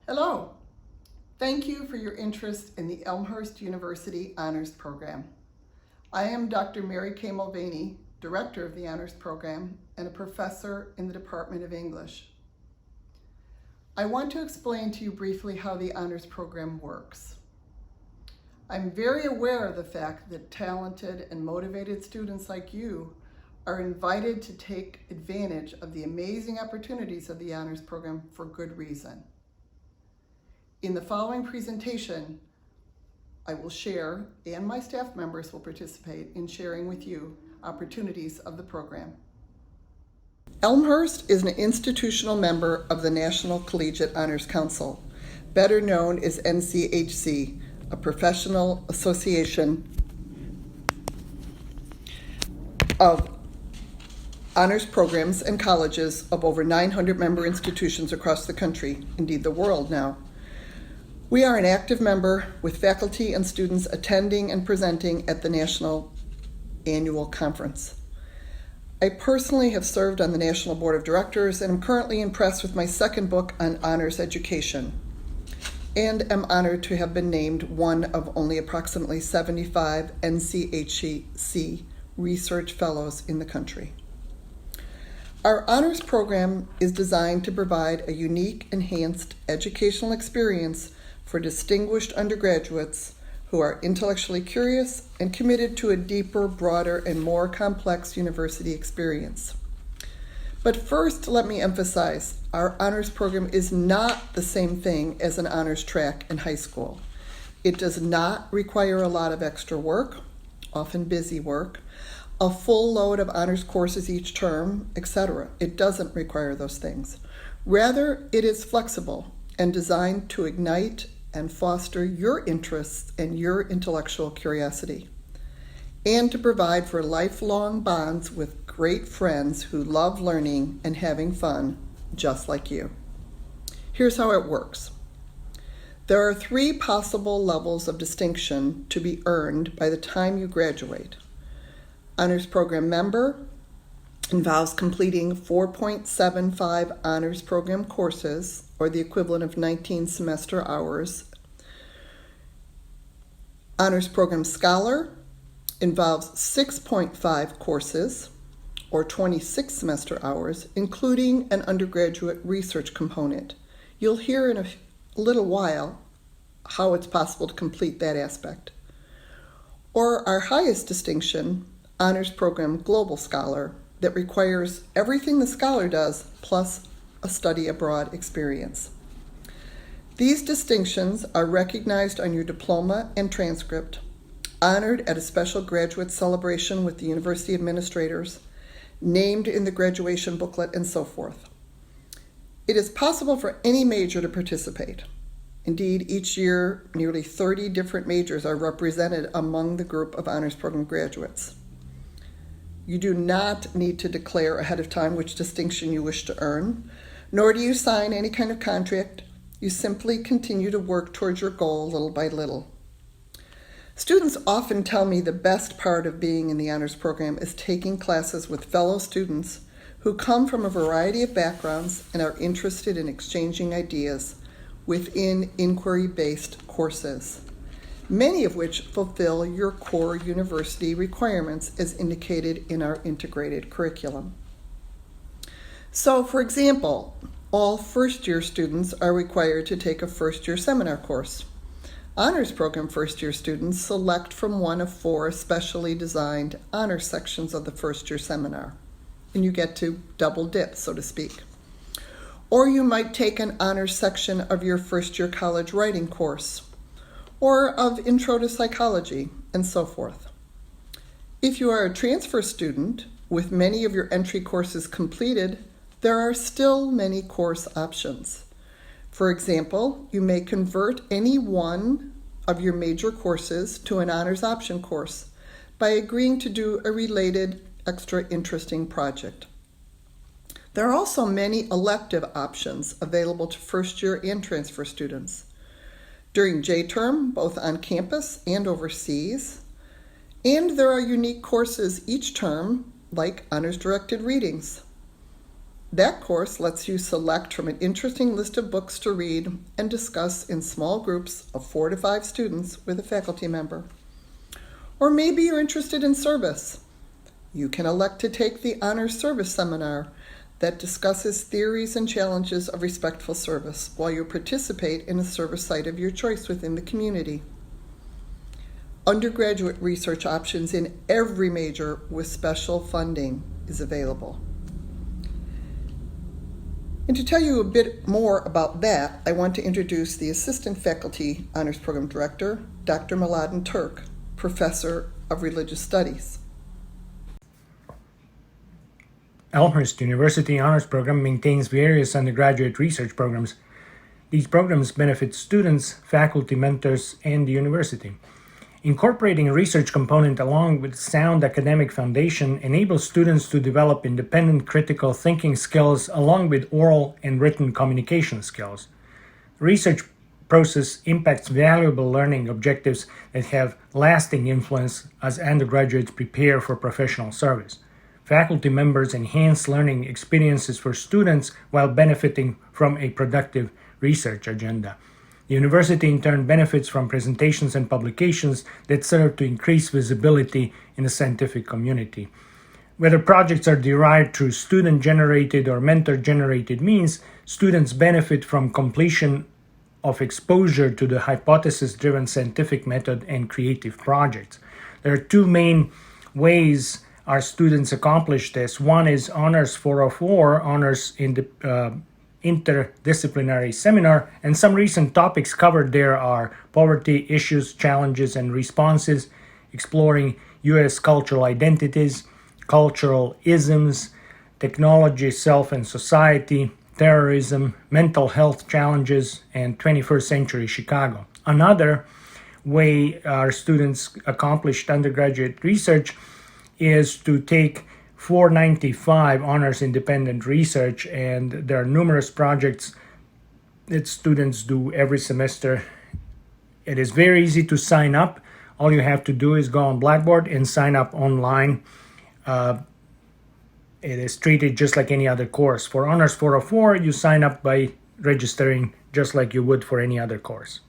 Hello. Thank you for your interest in the Elmhurst University Honors Program. I am Dr. Mary K. Mulvaney, Director of the Honors Program and a professor in the Department of English. I want to explain to you briefly how the Honors Program works. I'm very aware of the fact that talented and motivated students like you are invited to take advantage of the amazing opportunities of the Honors Program for good reason. In the following presentation, I will share, and my staff members will participate in sharing with you opportunities of the program. Elmhurst is an institutional member of the National Collegiate Honors Council, better known as NCHC, a professional association of honors programs and colleges of over 900 member institutions across the country, indeed the world now. We are an active member with faculty and students attending and presenting at the National Annual Conference. I personally have served on the National Board of Directors and am currently in press with my second book on honors education, and am honored to have been named one of only approximately 75 NCHC research fellows in the country. Our honors program is designed to provide a unique, enhanced educational experience for distinguished undergraduates who are intellectually curious and committed to a deeper, broader, and more complex university experience. But first, let me emphasize, our honors program is not the same thing as an honors track in high school. It does not require a lot of extra work, often busy work, a full load of honors courses each term, etc. It doesn't require those things. Rather, it is flexible and designed to ignite and foster your interests and your intellectual curiosity, and to provide for lifelong bonds with great friends who love learning and having fun, just like you. Here's how it works. There are 3 possible levels of distinction to be earned by the time you graduate. Honors Program member involves completing 4.75 honors program courses, or the equivalent of 19 semester hours. Honors Program Scholar involves 6.5 courses, or 26 semester hours, including an undergraduate research component. You'll hear in a little while how it's possible to complete that aspect. Or our highest distinction, Honors Program Global Scholar, that requires everything the scholar does plus a study abroad experience. These distinctions are recognized on your diploma and transcript, honored at a special graduate celebration with the university administrators, named in the graduation booklet, and so forth. It is possible for any major to participate. Indeed, each year, nearly 30 different majors are represented among the group of honors program graduates. You do not need to declare ahead of time which distinction you wish to earn, nor do you sign any kind of contract. You simply continue to work towards your goal little by little. Students often tell me the best part of being in the honors program is taking classes with fellow students who come from a variety of backgrounds and are interested in exchanging ideas within inquiry-based courses, many of which fulfill your core university requirements as indicated in our integrated curriculum. So, for example, all first-year students are required to take a first-year seminar course. Honors Program first-year students select from one of 4 specially designed honor sections of the first-year seminar, and you get to double dip, so to speak. Or you might take an honors section of your first-year college writing course, or of Intro to Psychology, and so forth. If you are a transfer student with many of your entry courses completed, there are still many course options. For example, you may convert any one of your major courses to an honors option course by agreeing to do a related extra interesting project. There are also many elective options available to first-year and transfer students. During J-term, both on campus and overseas, and there are unique courses each term, like honors directed readings. That course lets you select from an interesting list of books to read and discuss in small groups of 4 to 5 students with a faculty member. Or maybe you're interested in service. You can elect to take the Honors Service Seminar that discusses theories and challenges of respectful service while you participate in a service site of your choice within the community. Undergraduate research options in every major with special funding is available. And to tell you a bit more about that, I want to introduce the Assistant Faculty Honors Program Director, Dr. Mladen Turk, Professor of Religious Studies. Elmhurst University Honors Program maintains various undergraduate research programs. These programs benefit students, faculty, mentors, and the university. Incorporating a research component along with sound academic foundation enables students to develop independent critical thinking skills along with oral and written communication skills. The research process impacts valuable learning objectives that have lasting influence as undergraduates prepare for professional service. Faculty members enhance learning experiences for students while benefiting from a productive research agenda. The university in turn benefits from presentations and publications that serve to increase visibility in the scientific community. Whether projects are derived through student-generated or mentor-generated means, students benefit from completion of exposure to the hypothesis-driven scientific method and creative projects. There are 2 main ways our students accomplish this. One is Honors 404, Honors in the interdisciplinary seminar, and some recent topics covered there are poverty issues, challenges, and responses, exploring U.S. cultural identities, cultural isms, technology, self and society, terrorism, mental health challenges, and 21st century Chicago. Another way our students accomplished undergraduate research is to take 495 honors independent research, and there are numerous projects that students do every semester. It is very easy to sign up. All you have to do is go on Blackboard and sign up online. It is treated just like any other course. For Honors 404, you sign up by registering just like you would for any other course.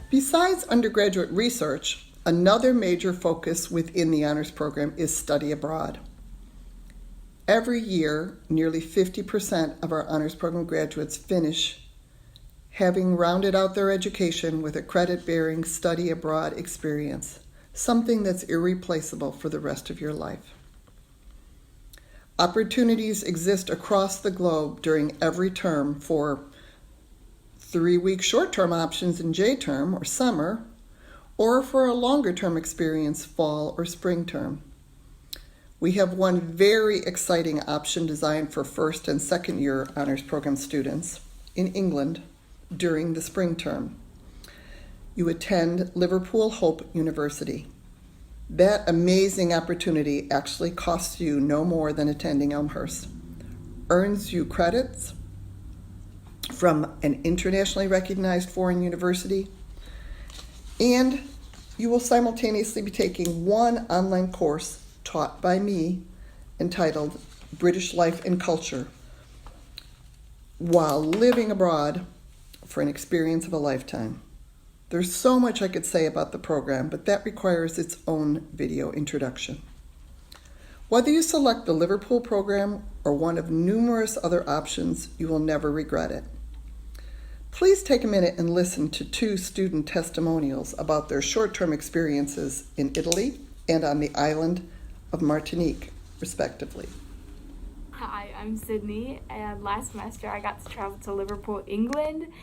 Besides undergraduate research, another major focus within the honors program is study abroad. Every year, nearly 50% of our honors program graduates finish having rounded out their education with a credit-bearing study abroad experience, something that's irreplaceable for the rest of your life. Opportunities exist across the globe during every term for 3-week short-term options in J-term or summer, or for a longer-term experience, fall or spring term. We have one very exciting option designed for first and second year honors program students in England during the spring term. You attend Liverpool Hope University. That amazing opportunity actually costs you no more than attending Elmhurst, earns you credits from an internationally recognized foreign university, and you will simultaneously be taking one online course taught by me entitled British Life and Culture while living abroad for an experience of a lifetime. There's so much I could say about the program, but that requires its own video introduction. Whether you select the Liverpool program or one of numerous other options, you will never regret it. Please take a minute and listen to 2 student testimonials about their short-term experiences in Italy and on the island of Martinique, respectively. Hi, I'm Sydney, and last semester I got to travel to Liverpool, England,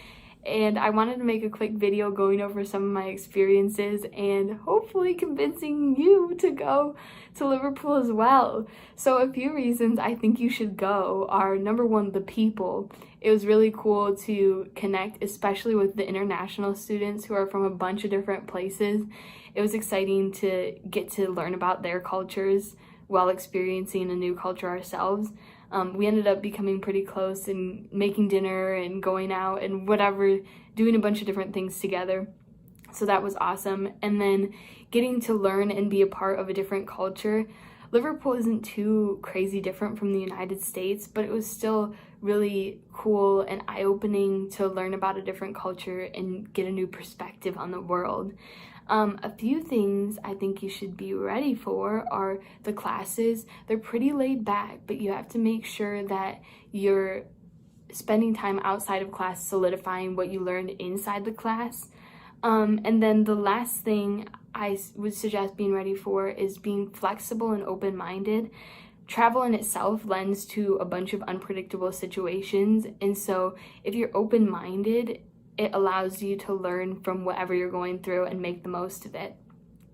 and I wanted to make a quick video going over some of my experiences and hopefully convincing you to go to Liverpool as well. So a few reasons I think you should go are, number one, the people. It was really cool to connect, especially with the international students who are from a bunch of different places. It was exciting to get to learn about their cultures while experiencing a new culture ourselves. We ended up becoming pretty close and making dinner and going out and whatever, doing a bunch of different things together. So that was awesome. And then getting to learn and be a part of a different culture. Liverpool isn't too crazy different from the United States, but it was still really cool and eye-opening to learn about a different culture and get a new perspective on the world. A few things I think you should be ready for are the classes. They're pretty laid back, but you have to make sure that you're spending time outside of class solidifying what you learned inside the class. And then the last thing I would suggest being ready for is being flexible and open-minded. Travel in itself lends to a bunch of unpredictable situations, and so if you're open-minded, it allows you to learn from whatever you're going through and make the most of it.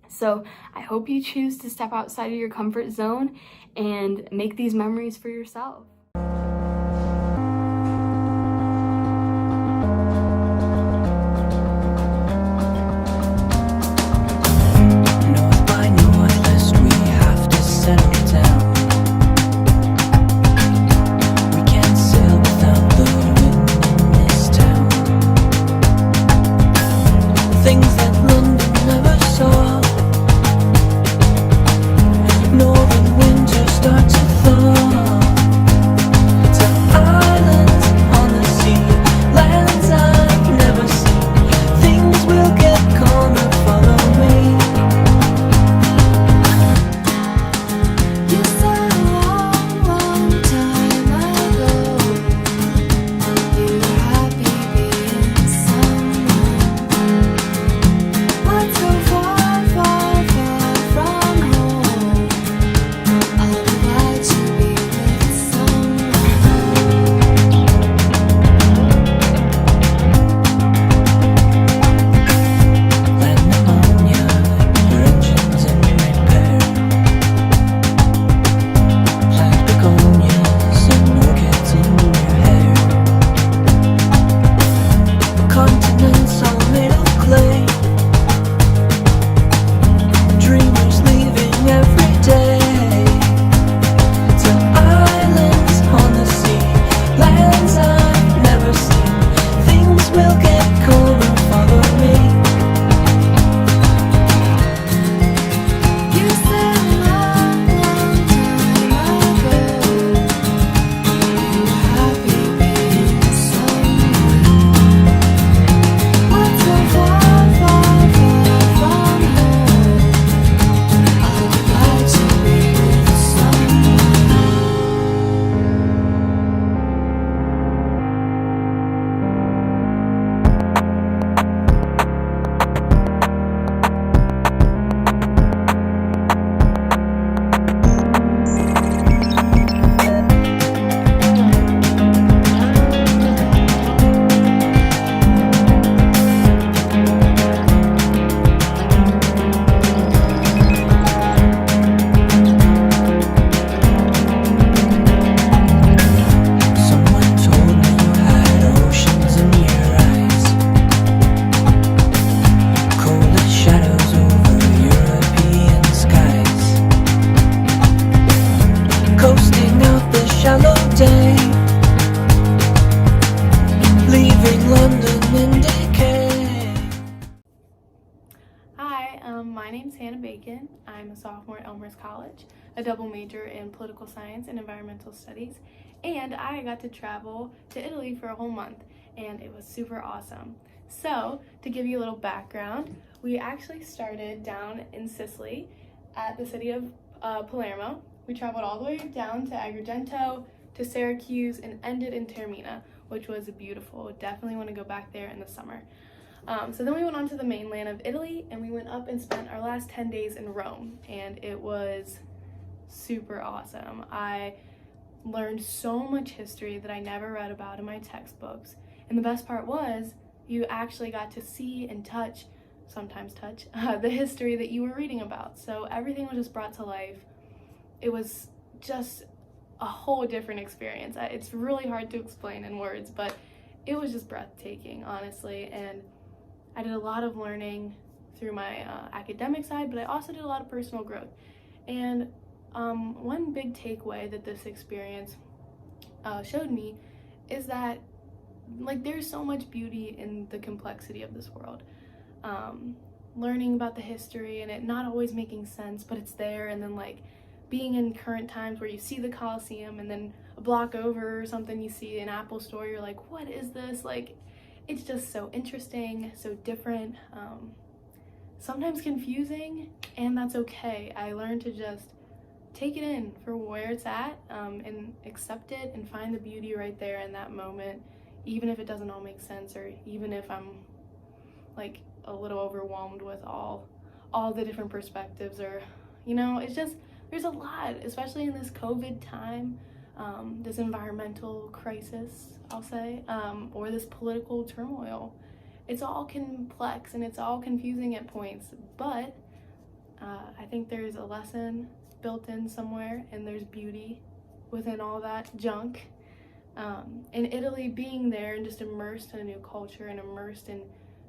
So I hope you choose to step outside of your comfort zone and make these memories for yourself. I'm a sophomore at Elmhurst College, a double major in political science and environmental studies, and I got to travel to Italy for a whole month, and it was super awesome. So, to give you a little background, we actually started down in Sicily at the city of Palermo. We traveled all the way down to Agrigento, to Syracuse, and ended in Taormina, which was beautiful. Definitely want to go back there in the summer. So then we went on to the mainland of Italy, and we went up and spent our last 10 days in Rome, and it was super awesome. I learned so much history that I never read about in my textbooks, and the best part was you actually got to see and sometimes touch, the history that you were reading about. So everything was just brought to life. It was just a whole different experience. It's really hard to explain in words, but it was just breathtaking, honestly, and I did a lot of learning through my academic side, but I also did a lot of personal growth. And one big takeaway that this experience showed me is that there's so much beauty in the complexity of this world. Learning about the history and it not always making sense, but it's there, and then being in current times where you see the Colosseum and then a block over or something you see an Apple store, you're like, what is this? It's just so interesting, so different, sometimes confusing, and that's okay. I learned to just take it in for where it's at, and accept it and find the beauty right there in that moment, even if it doesn't all make sense, or even if I'm a little overwhelmed with all the different perspectives, or it's just, there's a lot, especially in this COVID time, this environmental crisis, I'll say, or this political turmoil. It's all complex and it's all confusing at points, but I think there's a lesson built in somewhere, and there's beauty within all that junk. In Italy, being there and just immersed in a new culture and immersed in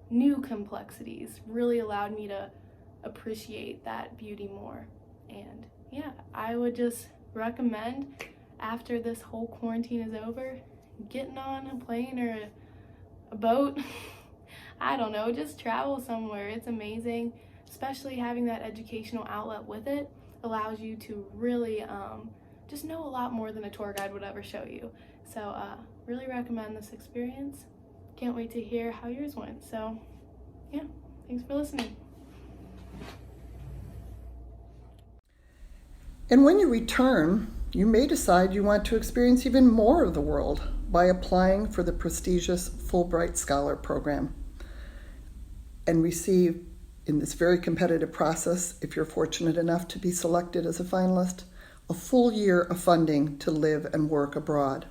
new complexities really allowed me to appreciate that beauty more. And yeah, I would just recommend, after this whole quarantine is over, getting on a plane or a boat. I don't know, just travel somewhere. It's amazing, especially having that educational outlet with it allows you to really just know a lot more than a tour guide would ever show you. So really recommend this experience. Can't wait to hear how yours went. So yeah, thanks for listening. And when you return, you may decide you want to experience even more of the world by applying for the prestigious Fulbright Scholar Program and receive, in this very competitive process, if you're fortunate enough to be selected as a finalist, a full year of funding to live and work abroad.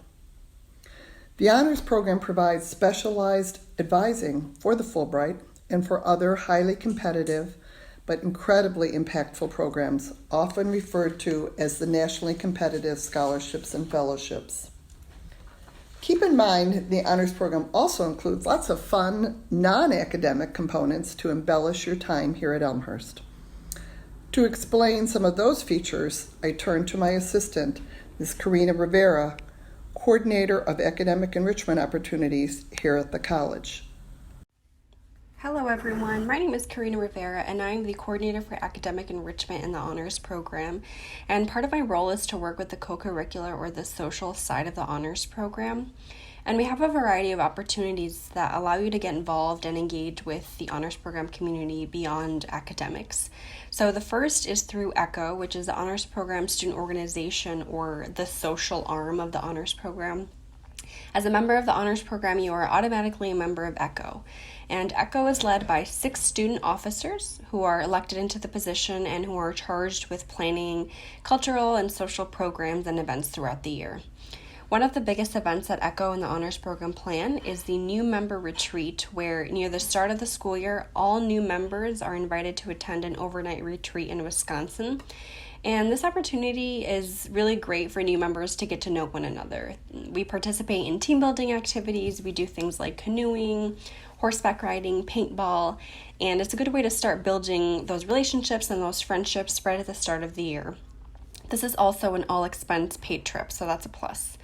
The Honors Program provides specialized advising for the Fulbright and for other highly competitive but incredibly impactful programs, often referred to as the nationally competitive scholarships and fellowships. Keep in mind, the Honors Program also includes lots of fun, non-academic components to embellish your time here at Elmhurst. To explain some of those features, I turn to my assistant, Ms. Karina Rivera, Coordinator of Academic Enrichment Opportunities here at the college. Hello everyone, my name is Karina Rivera and I'm the Coordinator for Academic Enrichment in the Honors Program, and part of my role is to work with the co-curricular or the social side of the Honors Program. And we have a variety of opportunities that allow you to get involved and engage with the Honors Program community beyond academics. So the first is through ECHO, which is the Honors Program Student Organization, or the social arm of the Honors Program. As a member of the Honors Program, you are automatically a member of ECHO. And ECHO is led by 6 student officers who are elected into the position and who are charged with planning cultural and social programs and events throughout the year. One of the biggest events that ECHO and the Honors Program plan is the new member retreat, where near the start of the school year, all new members are invited to attend an overnight retreat in Wisconsin. And this opportunity is really great for new members to get to know one another. We participate in team building activities. We do things like canoeing, horseback riding, paintball, and it's a good way to start building those relationships and those friendships right at the start of the year. This is also an all-expense paid trip, so that's a plus.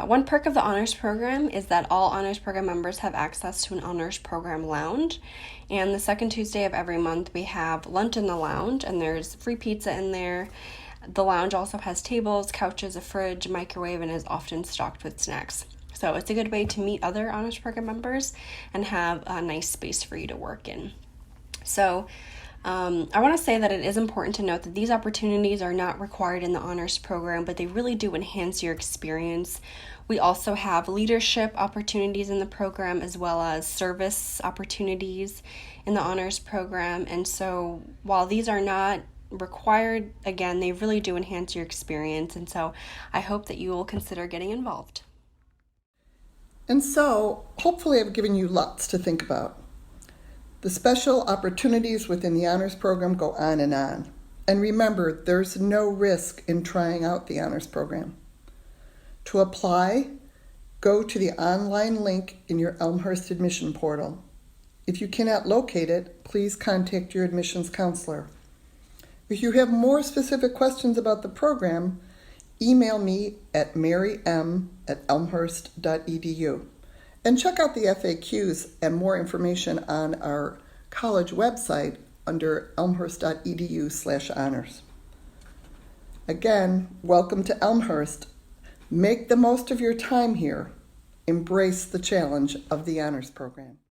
One perk of the honors program is that all honors program members have access to an honors program lounge. And the second Tuesday of every month, we have lunch in the lounge, and there's free pizza in there. The lounge also has tables, couches, a fridge, microwave, and is often stocked with snacks. So it's a good way to meet other honors program members and have a nice space for you to work in. So I want to say that it is important to note that these opportunities are not required in the honors program, but they really do enhance your experience. We also have leadership opportunities in the program as well as service opportunities in the honors program. And so while these are not required, again, they really do enhance your experience. And so I hope that you will consider getting involved. And so, hopefully I've given you lots to think about. The special opportunities within the honors program go on. And remember, there's no risk in trying out the honors program. To apply, go to the online link in your Elmhurst admission portal. If you cannot locate it, please contact your admissions counselor. If you have more specific questions about the program, email me at marym@elmhurst.edu. And check out the FAQs and more information on our college website under elmhurst.edu/honors. Again, welcome to Elmhurst. Make the most of your time here. Embrace the challenge of the honors program.